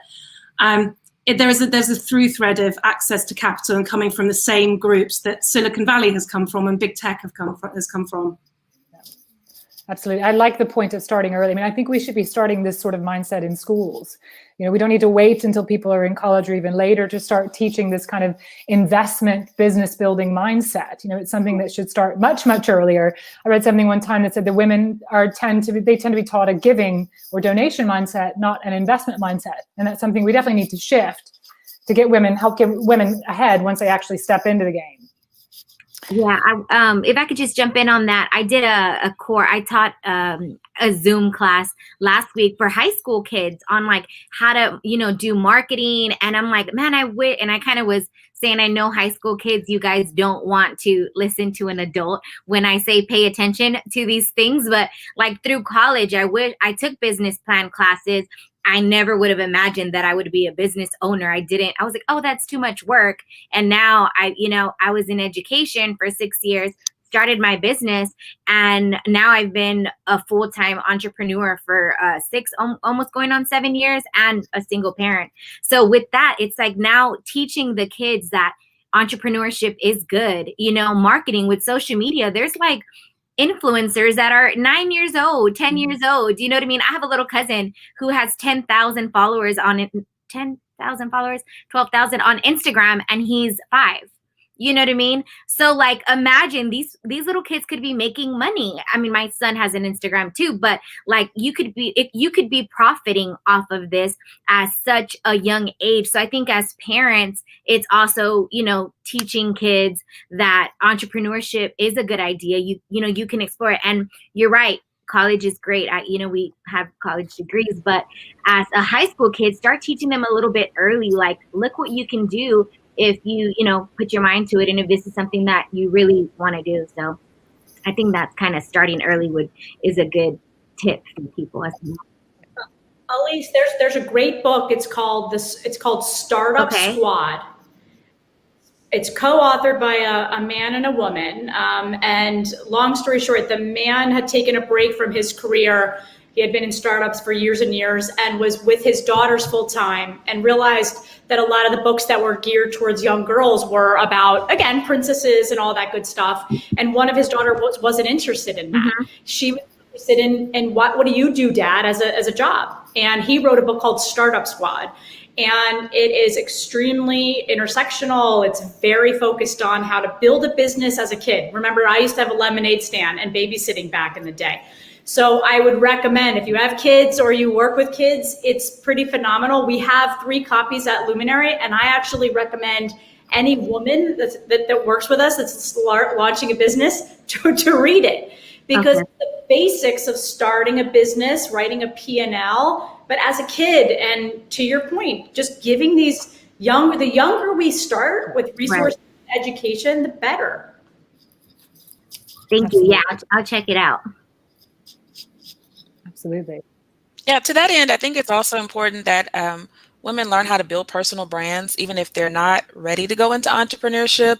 there's a through thread of access to capital and coming from the same groups that Silicon Valley has come from and big tech has come from. Absolutely. I like the point of starting early. I mean, I think we should be starting this sort of mindset in schools. We don't need to wait until people are in college or even later to start teaching this kind of investment business building mindset. It's something that should start much, much earlier. I read something one time that said the women tend to be taught a giving or donation mindset, not an investment mindset. And that's something we definitely need to shift to help get women ahead once they actually step into the game. Yeah, if I could just jump in on that, I did a I taught a Zoom class last week for high school kids on how to, do marketing. And I'm like, man, and I kind of was saying, I know high school kids, you guys don't want to listen to an adult when I say pay attention to these things. But through college, I took business plan classes. I never would have imagined that I would be a business owner. I was like, oh, that's too much work. And now I was in education for 6 years, started my business, and now I've been a full-time entrepreneur for almost going on 7 years, and a single parent. So with that, it's now teaching the kids that entrepreneurship is good. Marketing with social media, there's influencers that are 9 years old, 10 years old. You know what I mean? I have a little cousin who has 10,000 followers on it. 12,000 followers, 12,000 on Instagram, and he's 5. You know what I mean? So like, imagine these little kids could be making money. I mean, my son has an Instagram too, but like you could be profiting off of this at such a young age. So I think as parents, it's also, teaching kids that entrepreneurship is a good idea. You can explore it. And you're right. College is great. We have college degrees, but as a high school kid, start teaching them a little bit early. Like, look what you can do if you put your mind to it, and if this is something that you really want to do. So I think that's kind of starting early is a good tip for people. Elise, there's a great book. It's called Startup Squad. It's co-authored by a man and a woman. And long story short, the man had taken a break from his career. He had been in startups for years and years and was with his daughters full time, and realized that a lot of the books that were geared towards young girls were about, again, princesses and all that good stuff. And one of his daughters wasn't interested in that. Mm-hmm. She was interested in what do you do, Dad, as a job? And he wrote a book called Startup Squad. And it is extremely intersectional. It's very focused on how to build a business as a kid. Remember, I used to have a lemonade stand and babysitting back in the day. So I would recommend, if you have kids or you work with kids, it's pretty phenomenal. We have 3 copies at Luminary, and I actually recommend any woman that works with us that's launching a business to read it. Because the basics of starting a business, writing a P&L, but as a kid, and to your point, just giving the younger we start with resources and education, the better. Thank you. Yeah, I'll check it out. Absolutely. Yeah, to that end, I think it's also important that women learn how to build personal brands, even if they're not ready to go into entrepreneurship.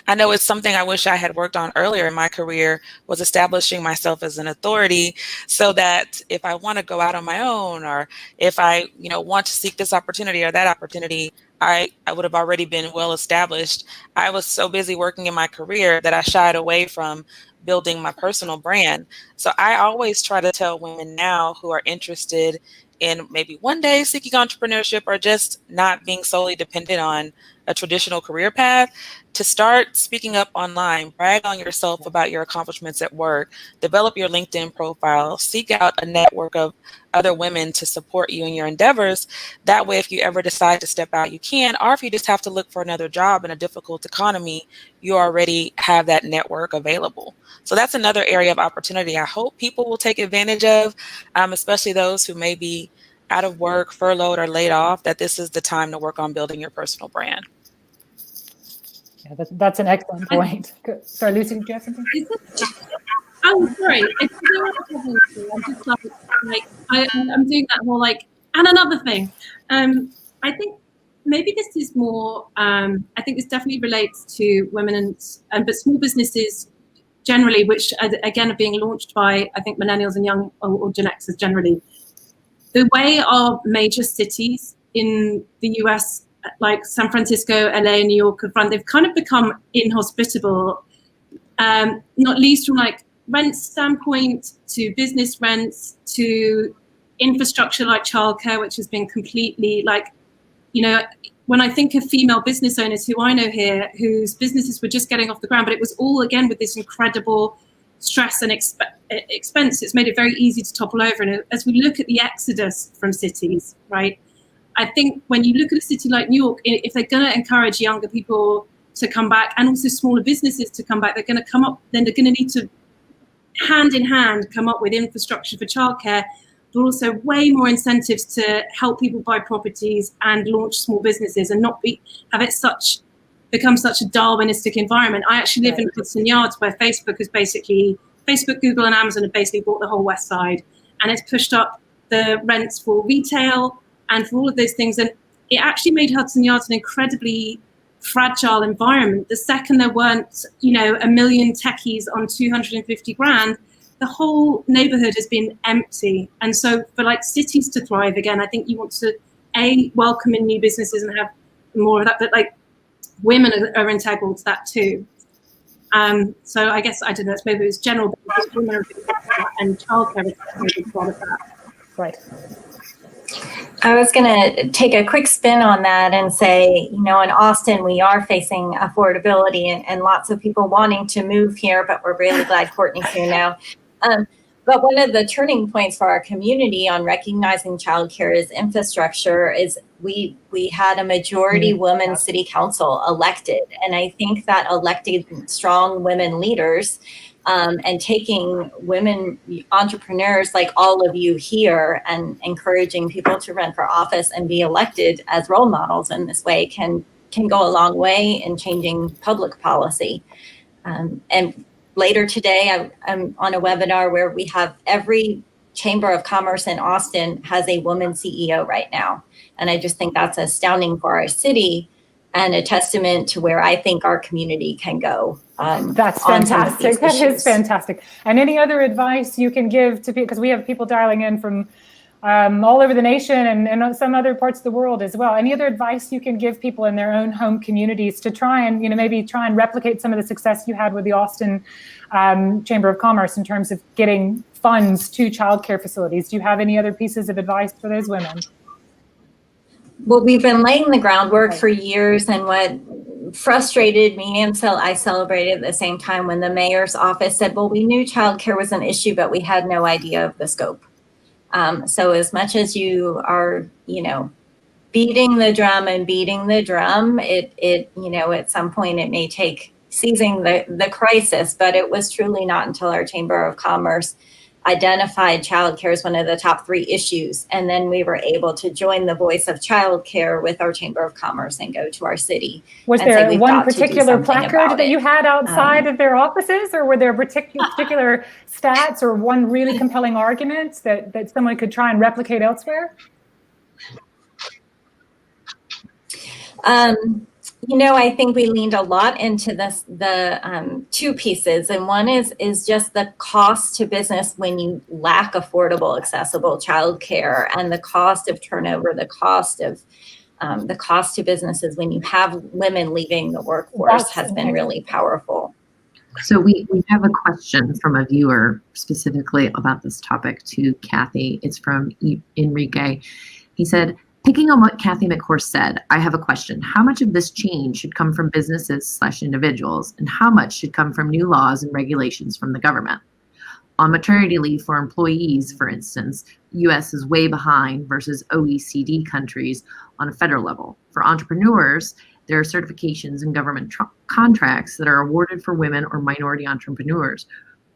I know it's something I wish I had worked on earlier in my career, was establishing myself as an authority, so that if I want to go out on my own, or if I want to seek this opportunity or that opportunity, I would have already been well established. I was so busy working in my career that I shied away from building my personal brand. So I always try to tell women now who are interested in maybe one day seeking entrepreneurship, or just not being solely dependent on a traditional career path, to start speaking up online, brag on yourself about your accomplishments at work, develop your LinkedIn profile, seek out a network of other women to support you in your endeavors. That way, if you ever decide to step out, you can, or if you just have to look for another job in a difficult economy, you already have that network available. So that's another area of opportunity I hope people will take advantage of, especially those who may be out of work, furloughed, or laid off, that this is the time to work on building your personal brand. Yeah, that's an excellent point. Sorry, Lucie, did you have something? Oh, sorry. I'm just I'm doing that whole and another thing. I think maybe this is more. I think this definitely relates to women but small businesses generally, which again are being launched by, I think, millennials and young or Gen Xers generally. The way our major cities in the US, like San Francisco, LA, and New York, they've kind of become inhospitable, not least from rent standpoint to business rents to infrastructure like childcare, which has been completely when I think of female business owners who I know here, whose businesses were just getting off the ground, but it was all again with this incredible stress and expense. It's made it very easy to topple over. And as we look at the exodus from cities, right, I think when you look at a city like New York, if they're going to encourage younger people to come back and also smaller businesses to come back, they're going to need to hand in hand come up with infrastructure for childcare, but also way more incentives to help people buy properties and launch small businesses, and not become such a Darwinistic environment. I actually live in Hudson Yards, where Facebook, Google, and Amazon have basically bought the whole West Side, and it's pushed up the rents for retail and for all of those things. And it actually made Hudson Yards an incredibly fragile environment. The second there weren't, a million techies on 250 grand, the whole neighborhood has been empty. And so for cities to thrive again, I think you want to welcome in new businesses and have more of that, but women are integral to that too. So I guess, I don't know, maybe it was general, but women are and childcare is a part of that. Right. I was going to take a quick spin on that and say, in Austin, we are facing affordability and lots of people wanting to move here, but we're really glad Courtney's here now. But one of the turning points for our community on recognizing childcare as infrastructure is we had a majority woman city council elected. And I think that elected strong women leaders and taking women entrepreneurs like all of you here and encouraging people to run for office and be elected as role models in this way can go a long way in changing public policy. And later today, I'm on a webinar where we have every Chamber of Commerce in Austin has a woman CEO right now. And I just think that's astounding for our city and a testament to where I think our community can go. That's fantastic. That is fantastic. And any other advice you can give to people, because we have people dialing in from all over the nation and some other parts of the world as well. Any other advice you can give people in their own home communities to try and, maybe try and replicate some of the success you had with the Austin Chamber of Commerce in terms of getting funds to childcare facilities? Do you have any other pieces of advice for those women? Well, we've been laying the groundwork for years, and what frustrated me, and so I celebrated at the same time when the mayor's office said, well, we knew childcare was an issue, but we had no idea of the scope. So as much as you are, beating the drum, it at some point it may take seizing the crisis, but it was truly not until our Chamber of Commerce identified childcare as one of the top 3 issues. And then we were able to join the voice of childcare with our Chamber of Commerce and go to our city. Was there one particular placard that you had outside of their offices, or were there particular stats or one really compelling argument that someone could try and replicate elsewhere? I think we leaned a lot into the 2 pieces, and one is just the cost to business when you lack affordable, accessible childcare, and the cost of turnover, the cost to businesses when you have women leaving the workforce has been really powerful. So we have a question from a viewer specifically about this topic to Kathy. It's from Enrique. He said, picking on what Kathy McHorse said, I have a question. How much of this change should come from businesses/individuals, and how much should come from new laws and regulations from the government? On maternity leave for employees, for instance, the U.S. is way behind versus OECD countries on a federal level. For entrepreneurs, there are certifications and government contracts that are awarded for women or minority entrepreneurs,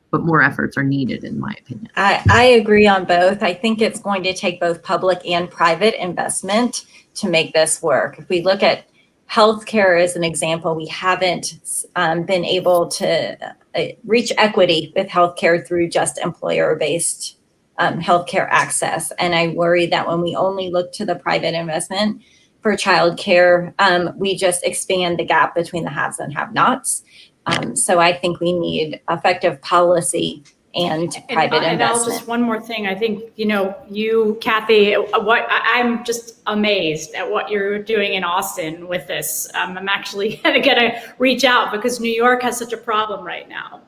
but more efforts are needed, in my opinion. I agree on both. I think it's going to take both public and private investment to make this work. If we look at healthcare as an example, we haven't been able to reach equity with healthcare through just employer-based healthcare access. And I worry that when we only look to the private investment for childcare, we just expand the gap between the haves and have-nots. So I think we need effective policy and private investment. And just one more thing. I think, you, Kathy, I'm just amazed at what you're doing in Austin with this. I'm actually going to reach out because New York has such a problem right now.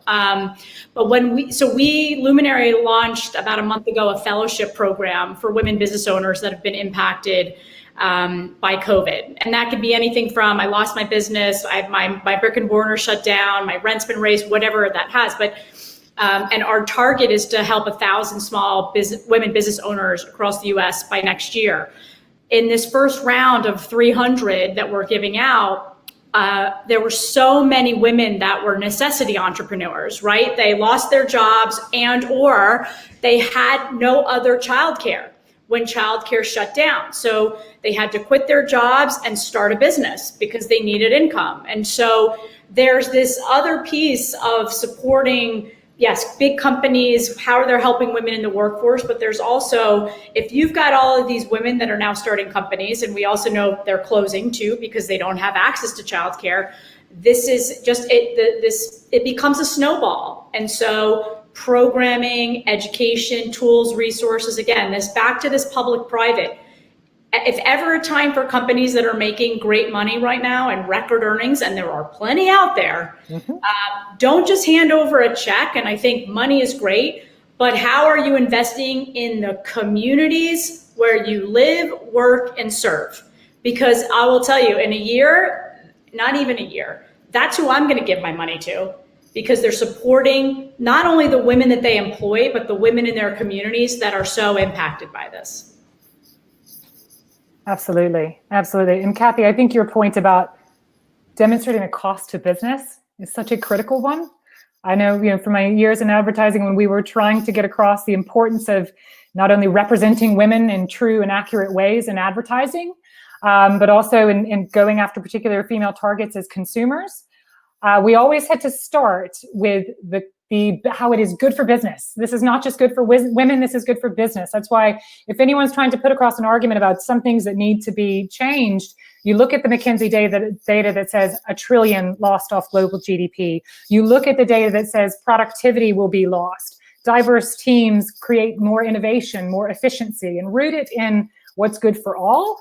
But we Luminary launched about a month ago a fellowship program for women business owners that have been impacted by COVID. And that could be anything from, I lost my business, my brick and mortar shut down, my rent's been raised, whatever that has. But and our target is to help 1,000 small women business owners across the US by next year. In this first round of 300 that we're giving out, there were so many women that were necessity entrepreneurs, right? They lost their jobs or they had no other childcare when childcare shut down. So they had to quit their jobs and start a business because they needed income. And so there's this other piece of supporting, yes, big companies, how they're helping women in the workforce, but there's also, if you've got all of these women that are now starting companies, and we also know they're closing too because they don't have access to childcare, this is just, it becomes a snowball. And so programming, education, tools, resources, again, back to this public-private. If ever a time for companies that are making great money right now and record earnings, and there are plenty out there, don't just hand over a check. And I think money is great, but how are you investing in the communities where you live, work, and serve? Because I will tell you, in a year, not even a year, that's who I'm going to give my money to, because they're supporting not only the women that they employ, but the women in their communities that are so impacted by this. Absolutely. Absolutely. And Kathy, I think your point about demonstrating a cost to business is such a critical one. I know, from my years in advertising, when we were trying to get across the importance of not only representing women in true and accurate ways in advertising, but also in going after particular female targets as consumers, we always had to start with the how it is good for business. This is not just good for women, this is good for business. That's why if anyone's trying to put across an argument about some things that need to be changed, you look at the McKinsey data that says $1 trillion lost off global GDP. You look at the data that says productivity will be lost. Diverse teams create more innovation, more efficiency, and root it in what's good for all.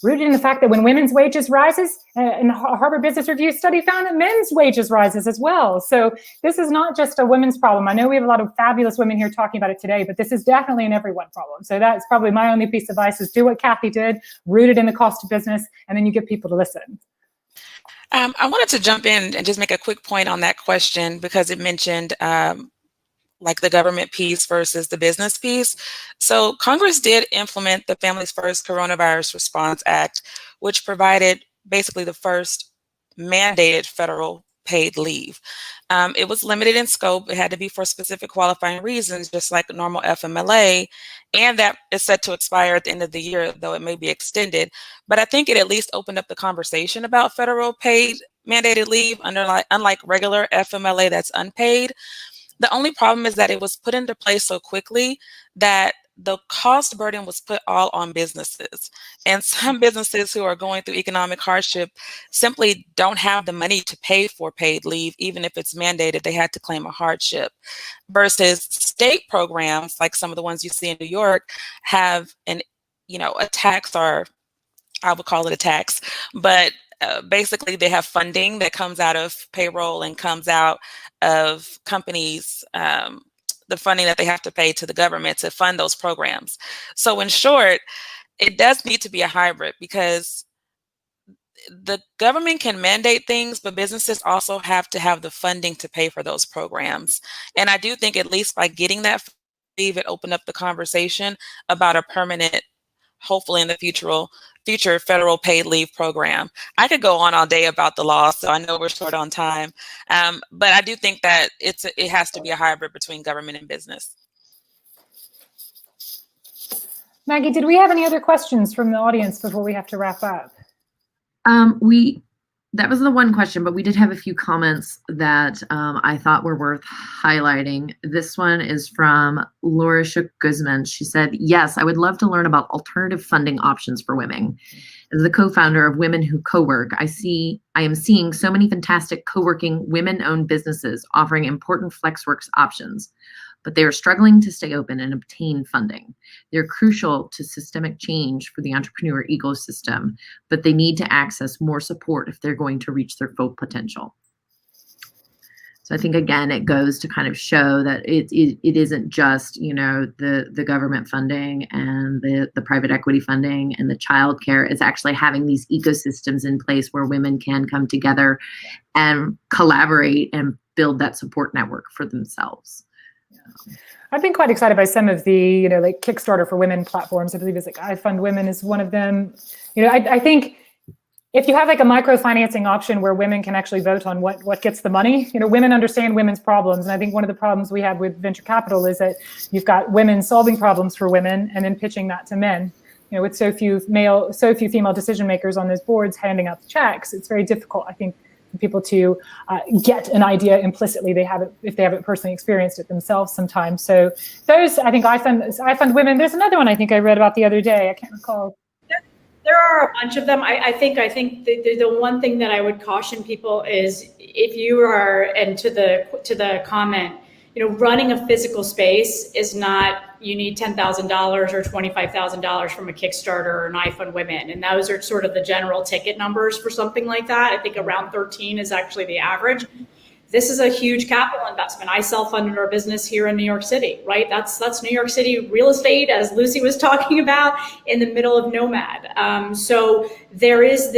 Rooted in the fact that when women's wages rises, and Harvard Business Review study found that men's wages rises as well. So this is not just a women's problem. I know we have a lot of fabulous women here talking about it today, but this is definitely an everyone problem. So that's probably my only piece of advice is do what Kathy did, rooted in the cost of business, and then you get people to listen. I wanted to jump in and just make a quick point on that question because it mentioned like the government piece versus the business piece. So Congress did implement the Families First Coronavirus Response Act, which provided basically the first mandated federal paid leave. It was limited in scope. It had to be for specific qualifying reasons, just like normal FMLA, and that is set to expire at the end of the year, though it may be extended. But I think it at least opened up the conversation about federal paid mandated leave, unlike regular FMLA that's unpaid. The only problem is that it was put into place so quickly that the cost burden was put all on businesses. And some businesses who are going through economic hardship simply don't have the money to pay for paid leave, even if it's mandated. They had to claim a hardship. Versus state programs, like some of the ones you see in New York, have a tax, or I would call it a tax, but basically they have funding that comes out of payroll and comes out of companies, the funding that they have to pay to the government to fund those programs. So in short, it does need to be a hybrid because the government can mandate things, but businesses also have to have the funding to pay for those programs. And I do think at least by getting that leave, it opened up the conversation about a permanent, hopefully in the future federal paid leave program. I could go on all day about the law, so I know we're short on time. But I do think that it has to be a hybrid between government and business. Maggie, did we have any other questions from the audience before we have to wrap up? That was the one question, but we did have a few comments that I thought were worth highlighting. This one is from Laura Shook Guzman. She said, yes, I would love to learn about alternative funding options for women. As the co-founder of Women Who Co-work, I am seeing so many fantastic co-working women-owned businesses offering important FlexWorks options, but they are struggling to stay open and obtain funding. They're crucial to systemic change for the entrepreneur ecosystem, but they need to access more support if they're going to reach their full potential. So I think, again, it goes to kind of show that it isn't just, the government funding and the private equity funding and the childcare. It's actually having these ecosystems in place where women can come together and collaborate and build that support network for themselves. I've been quite excited by some of the, like Kickstarter for women platforms. I believe it's like I Fund Women is one of them. I think if you have like a microfinancing option where women can actually vote on what gets the money, women understand women's problems. And I think one of the problems we have with venture capital is that you've got women solving problems for women and then pitching that to men. With so few female decision makers on those boards handing out the checks, it's very difficult, I think, for people to get an idea implicitly if they haven't personally experienced it themselves sometimes. So those, I think, I Fund Women. There's another one I think I read about the other day. I can't recall. There are a bunch of them. I think the one thing that I would caution people is if you are, and to the comment, running a physical space is not, you need $10,000 or $25,000 from a Kickstarter or an I Fund Women. And those are sort of the general ticket numbers for something like that. I think around 13 is actually the average. this is a huge capital investment. I self-funded our business here in New York City, right? That's New York City real estate, as Lucie was talking about, in the middle of Nomad. So there's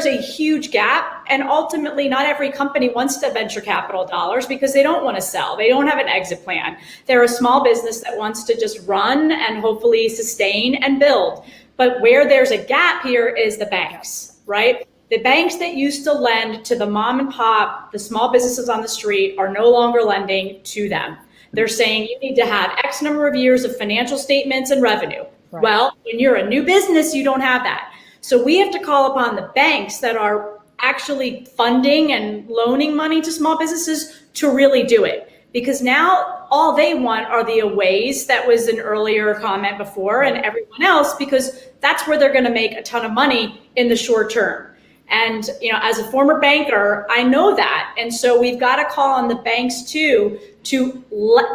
a huge gap, and ultimately not every company wants to venture capital dollars because they don't want to sell. They don't have an exit plan. They're a small business that wants to just run and hopefully sustain and build. But where there's a gap here is the banks, right? The banks that used to lend to the mom and pop, the small businesses on the street, are no longer lending to them. They're saying you need to have X number of years of financial statements and revenue. Right. Well, when you're a new business, you don't have that. So we have to call upon the banks that are actually funding and loaning money to small businesses to really do it. Because now all they want are the aways, that was an earlier comment before, and everyone else, because that's where they're going to make a ton of money in the short term. And, as a former banker, I know that. And so we've got to call on the banks too, to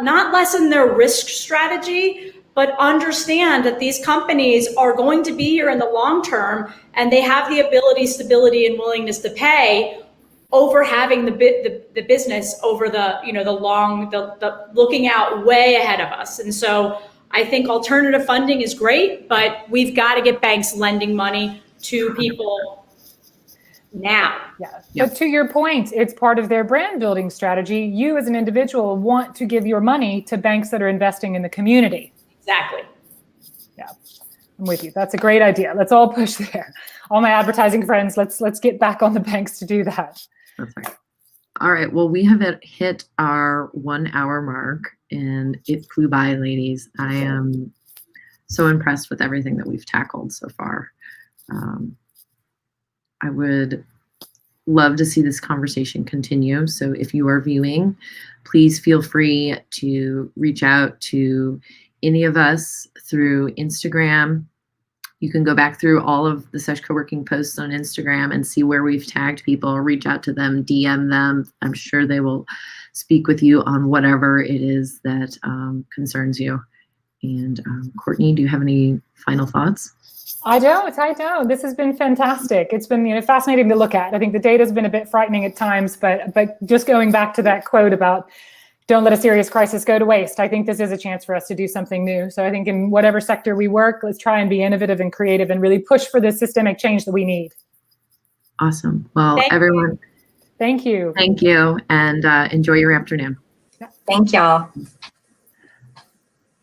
not lessen their risk strategy, but understand that these companies are going to be here in the long term, and they have the ability, stability, and willingness to pay over having the business over the looking out way ahead of us. And so I think alternative funding is great, but we've got to get banks lending money to people now. Yeah. But to your point, it's part of their brand building strategy. You as an individual want to give your money to banks that are investing in the community. Exactly. Yeah, I'm with you. That's a great idea. Let's all push there. All my advertising friends, let's get back on the banks to do that. That's right. All right. Well, we have hit our 1 hour mark, and it flew by, ladies. I am so impressed with everything that we've tackled so far. I would love to see this conversation continue. So if you are viewing, please feel free to reach out to any of us through Instagram. You can go back through all of the Sesh Coworking posts on Instagram and see where we've tagged people. Reach out to them, DM them. I'm sure they will speak with you on whatever it is that concerns you. And Courtney, do you have any final thoughts? I don't. This has been fantastic. It's been fascinating to look at. I think the data has been a bit frightening at times, but just going back to that quote about don't let a serious crisis go to waste. I think this is a chance for us to do something new. So I think in whatever sector we work, let's try and be innovative and creative and really push for the systemic change that we need. Awesome. Well, everyone. Thank you. Thank you. And enjoy your afternoon. Thank y'all.